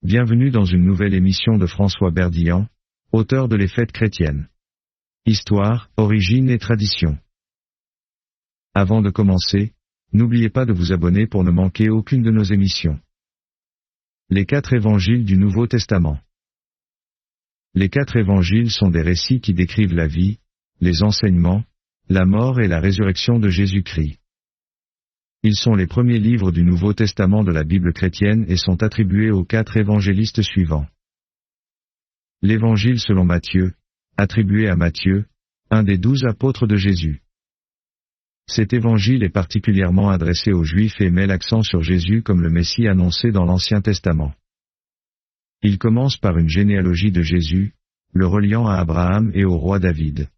Bienvenue dans une nouvelle émission de François Berdillan, auteur de Les Fêtes chrétiennes. Histoire, origine et tradition. Avant de commencer, n'oubliez pas de vous abonner pour ne manquer aucune de nos émissions. Les 4 évangiles du Nouveau Testament. Les 4 évangiles sont des récits qui décrivent la vie, les enseignements, la mort et la résurrection de Jésus-Christ. Ils sont les premiers livres du Nouveau Testament de la Bible chrétienne et sont attribués aux 4 évangélistes suivants. L'Évangile selon Matthieu, attribué à Matthieu, un des 12 apôtres de Jésus. Cet évangile est particulièrement adressé aux Juifs et met l'accent sur Jésus comme le Messie annoncé dans l'Ancien Testament. Il commence par une généalogie de Jésus, le reliant à Abraham et au roi David.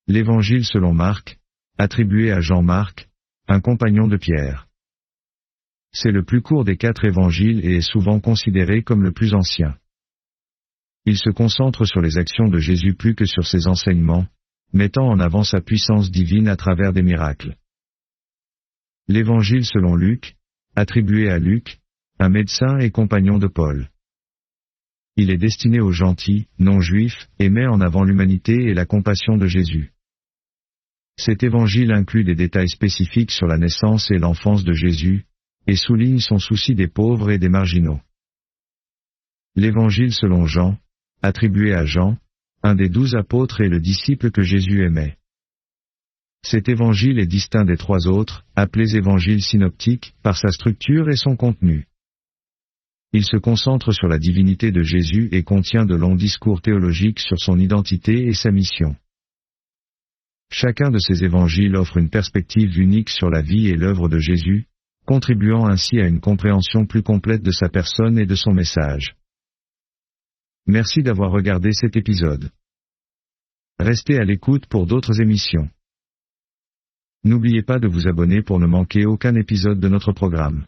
L'Évangile selon Marc, attribué à Jean-Marc, un compagnon de Pierre. C'est le plus court des 4 évangiles et est souvent considéré comme le plus ancien. Il se concentre sur les actions de Jésus plus que sur ses enseignements, mettant en avant sa puissance divine à travers des miracles. L'Évangile selon Luc, attribué à Luc, un médecin et compagnon de Paul. Il est destiné aux gentils, non-juifs, et met en avant l'humanité et la compassion de Jésus. Cet évangile inclut des détails spécifiques sur la naissance et l'enfance de Jésus, et souligne son souci des pauvres et des marginaux. L'évangile selon Jean, attribué à Jean, un des 12 apôtres et le disciple que Jésus aimait. Cet évangile est distinct des 3 autres, appelés évangiles synoptiques, par sa structure et son contenu. Il se concentre sur la divinité de Jésus et contient de longs discours théologiques sur son identité et sa mission. Chacun de ces évangiles offre une perspective unique sur la vie et l'œuvre de Jésus, contribuant ainsi à une compréhension plus complète de sa personne et de son message. Merci d'avoir regardé cet épisode. Restez à l'écoute pour d'autres émissions. N'oubliez pas de vous abonner pour ne manquer aucun épisode de notre programme.